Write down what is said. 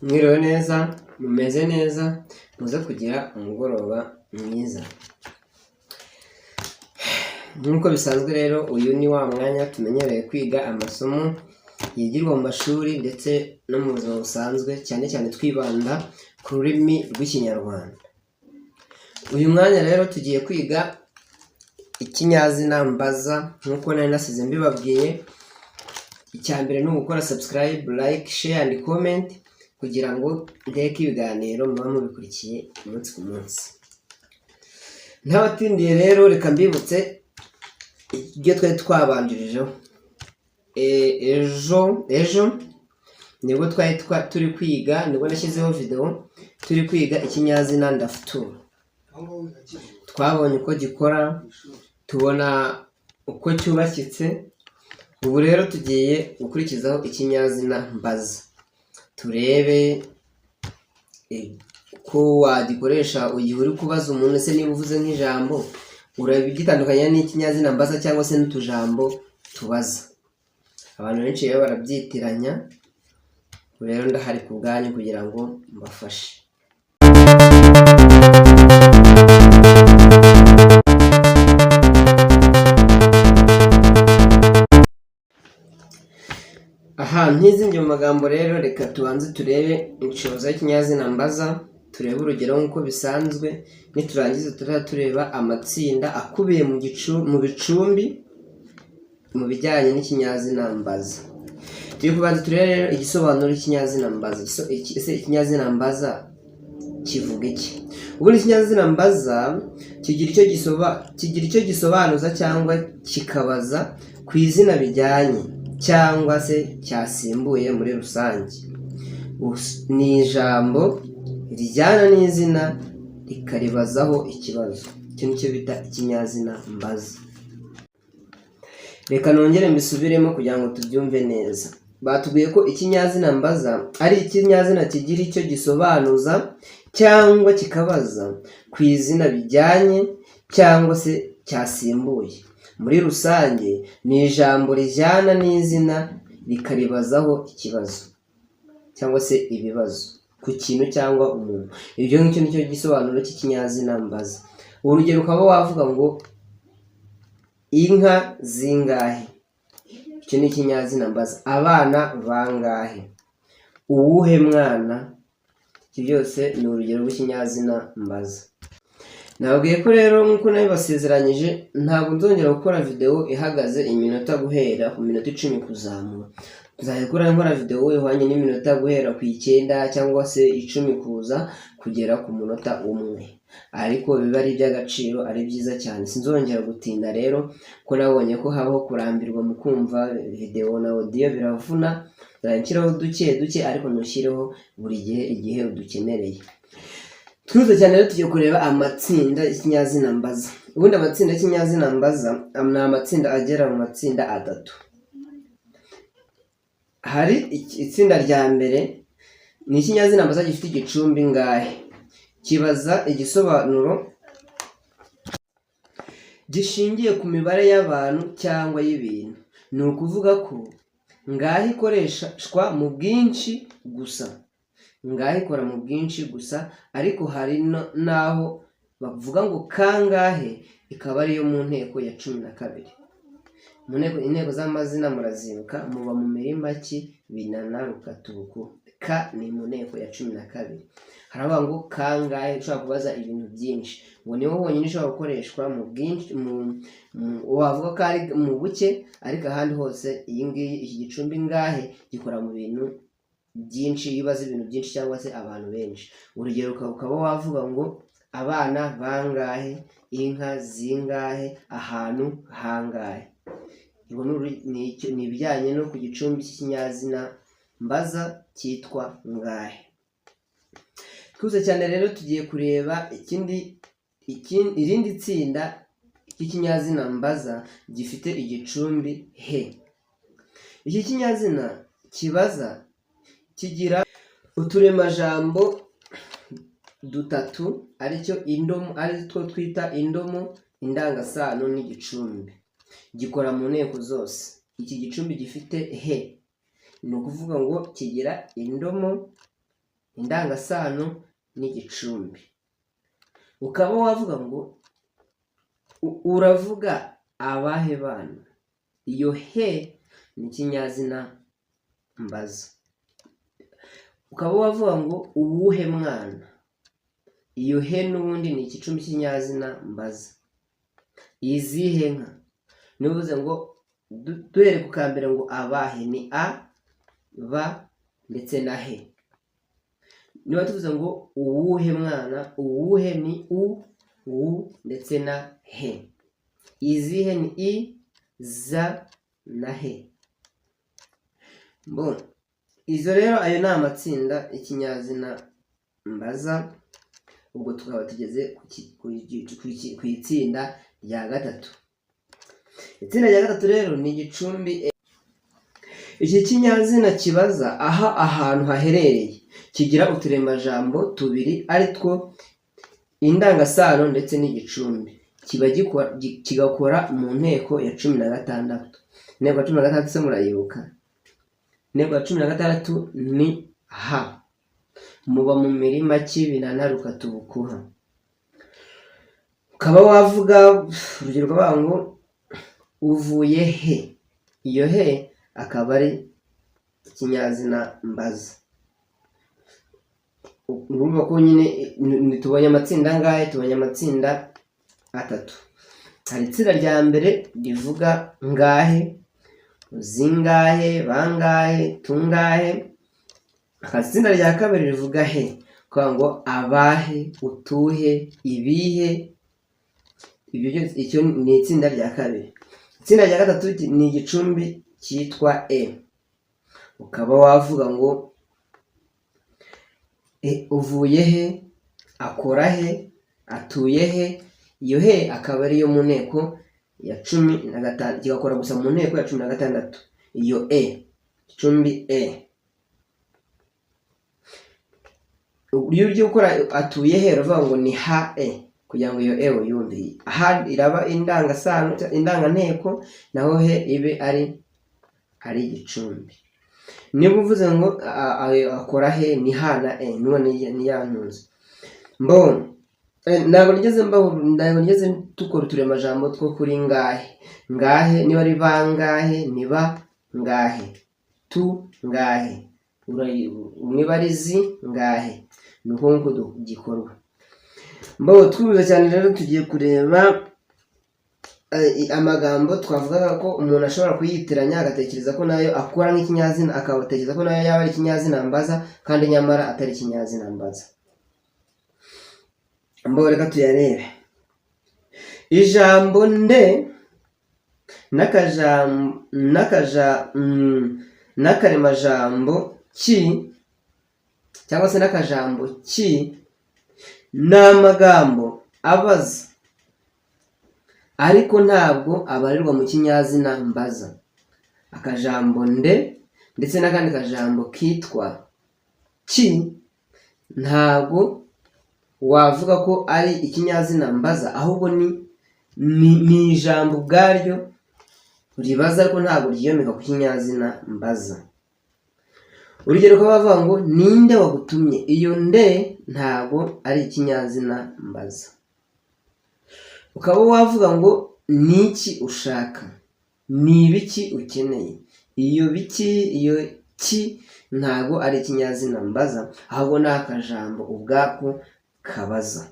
Mwiriwe neza, mumeze neza, muze kugira umugoroba mwiza. Nk'uko bisanzwe rero, uyu ni wa mwanya tumenyereye kwiga amasomo yigirwa mu mashuri ndetse no mu buzima busanzwe, cyane cyane twibanda ku rurimi rw'Ikinyarwanda. Uyu mwanya rero tugiye kwiga ikinyazina mbaza nk'uko nari nasize mbibabwiye. Icya mbere ni ugukora subscribe, like, share and comment kugira ngo ndeke ibiganiro muba mubikurikiye umunsi ku munsi. Ntabatindiye rero, reka mbibutse ibyo twari twabanjirijeho. Ejo nibwo twari turi kwiga, nibwo nashyizeho video turi kwiga ikinyazina ndafutura. Twabonye uko gikora, tubona uko cyubakitse. Ubu rero tugiye gukurikizaho ikinyazina mbaza, turebe ko wagikoresha igihe uri kubaza umuntu se niba uvuze nk'ijambo urabigitandukanya n'ikinyazina mbaza cyangwa se n'utujambo tubaza. Abantu benshi rero barabyitiranya, rero ndahari ku bwanyu kugira ngo mbafashe. Ntizinjye mu magambo rero, reka tubanze turebe inshoza y'ikinyazina mbaza, turebe urugero nk'uko bisanzwe, niturangiza tureba amatsinda akubiye mu bicumbi mu bijyanye n'ikinyazina mbaza. Turi kubanza turebe rero igisobanuro cy'ikinyazina mbaza. Ikinyazina mbaza kivuga iki? Ubundi ikinyazina mbaza kigira icyo gisobanuza cyangwa kikabaza ku izina bijyanye cyangwa se cyasimbuye muri rusange. Ni ijambo rijyana n'izina rikaribazaho ikibazo. Icyo nicyo bita ikinyazina mbaza. Reka nongere mbisubiremo kugira ngo tubyumve neza. Batubwiye ko ikinyazina mbaza ari ikinyazina kigira icyo gisobanuza cyangwa kikabaza ku izina bijyanye cyangwa se cyasimbuye. Muri rusange ni ijambo rijyana n'izina rikaribazaho ikibazo cyangwa se ibibazo ku kintu cyangwa umuntu. Ibyo ngicyo nicyo gisobanuro cy'ikinyazina mbaza. Urugero ukaba wavuga ngo inka zingahe? Icyo ni ikinyazina mbaza. Abana bangahe? Uwuhe mwana? Ibyo byose ni urugero rw'ikinyazina mbaza. Nababwiye ko rero nk'uko nabibasezeranyije, ntabwo nzongera gukora video ihagaze iminota guhera ku minota 10 kuzamura. Nzahita nkora video ihwanye n'iminota guhera ku 9 cyangwa se 10 kuza kugera ku munota 1. Ariko biba ari iby'agaciro, ari byiza cyane. Sinzongera gutinda rero ko nabonye ko habaho kurambirwa mu kumva video na audio biravuna. Nzashyiraho duke ariko ntushyireho buri gihe igihe udukenereye. Twize cyane rero tugiye kureba amatsinda y'ikinyazina mbaza. Ubundi amatsinda y'ikinyazina mbaza ni amatsinda agera mu matsinda 3. Hari itsinda rya mbere, ni ikinyazina mbaza gifite igicumbi ngahe. Kibaza igisobanuro gishingiye ku mibare y'abantu cyangwa y'ibintu. Ni ukuvuga ko ngahe ikoreshwa mu bwinshi gusa. Ngahe ikora mu bwinshi gusa, ariko hari naho bavuga ngo kangahe, ikaba ariyo mu nteko ya 12. Inteko z'amazina murazibuka, muba mu mirima ki, binana, rukatubuku. Ka ni mu nteko ya 12. Haravuga ngo kangahe, ushobora kubaza ibintu byinshi. Ngo niho honyine ishobora gukoreshwa mu bwinshi, wavuga ko ari mu buke, ariko ahandi hose iki gicumbi ngahe gikora mu bintu byinshi, yibaza ibintu byinshi cyangwa se abantu benshi. Urugero ukaba wavuga ngo abana bangahe, inka zingahe, ahantu hangahe. Ni ibijyanye no ku gicumbi cy'ikinyazina mbaza cyitwa ngahe. Twuze cyane rero tugiye kureba irindi tsinda ry'ikinyazina mbaza gifite igicumbi he. Iki kinyazina kibaza kigira uturemajambo 3 aricyo indomo, aritwo twita indomo, indangasano n'igicumbi. Gikora mu nteko zose. Iki gicumbi gifite he ni ukuvuga ngo kigira indomo indangasano n'igicumbi. Ukaba wavuga ngo uravuga abahe bana. Iyo he ni ikinyazina mbaza. Ukaba wavuga ngo uwuhe mwana. Iyo he n'ubundi ni igicumbi cy'ikinyazina mbaza. Izihe nka. Nivuze ngo duhere ku kambere ngo abahe ni a, ba ndetse na he. Niba tuvuze ngo uwuhe mwana, uwuhe ni u, ndetse na he. Izihe ni i, za na he. Izo rero ayo ni amatsinda y'ikinyazina mbaza. Ubwo tukaba tugeze ku itsinda rya gatatu. Itsinda rya gatatu rero ni igicumbi. Iki kinyazina kibaza aha ahantu haherereye kigira uturemajambo tubiri ari two indangasano ndetse n'igicumbi. Kiba kigakora mu nteko ya 16. Inteko ya 16 se murayibuka? Inteko ya 16 ni ha. Muba mu mirima kibinana rukatubukuha. Ukaba wavuga urugero rwavuga ngo uvuye he. Iyo he akaba ari ikinyazina mbaza. Urumva ko nyine tubonye amatsinda angahe? Tubonye amatsinda 3. Hari itsinda rya mbere rivuga ngahe, zingahe, bangahe, tungahe. Itsinda rya kabiri rivuga he, kuvuga ngo abahe, utuhe, ibihe. Icyo ni itsinda rya kabiri. Itsinda rya gatatu ni igicumbi cyitwa e. Ukaba wavuga ngo uvuye he, akora he, atuye he. Iyo he akaba ariyo mu nteko ya 15, kigakora gusa mu nteko ya 16. Iyo e, igicumbi e. Iyo ugiye gukora atuye he uravuga ngo ni ha e, kugira ngo iyo e uyumve. Ha iraba indangasano, indanganteko, naho he ibe ari igicumbi. Niba uvuze ngo akora he ni ha na e, none ni yantuze. Ntabwo nigeze dukora uturemajambo two kuri ngahe. Ngahe niba ari bangahe ni ba ngahe, tu ngahe, niba ari zi ngahe. Ni uko nguko gikorwa. Twibuze cyane rero tugiye kureba amagambo twavugaga ko umuntu ashobora kuyitiranya agatekereza ko nayo akora nk'ikinyazina, akabatekereza ko nayo yaba ari ikinyazina mbaza kandi nyamara atari ikinyazina mbaza. Reka tuyarebe. Ijambo nde n'akaremajambo ki cyangwa se n'akajambo ki ni amagambo abaza ariko ntabwo abarirwa mu kinyazina mbaza. Akajambo nde ndetse n'akandi kajambo kitwa ki ntabwo wavuga ko ari ikinyazina mbaza, ahubwo ni ijambo ubwaryo ribaza ariko ntabwo ryiyomeka ku kinyazina mbaza. Urugero ko bavuga ngo ninde wagutumye. Iyo nde ntabwo ari ikinyazina mbaza. Ukaba wavuga ngo niki ushaka, ni ibiki ukeneye. Iyo biki, iyo ki ntabwo ari ikinyazina mbaza, ahubwo ni akajambo ubwako kabaza.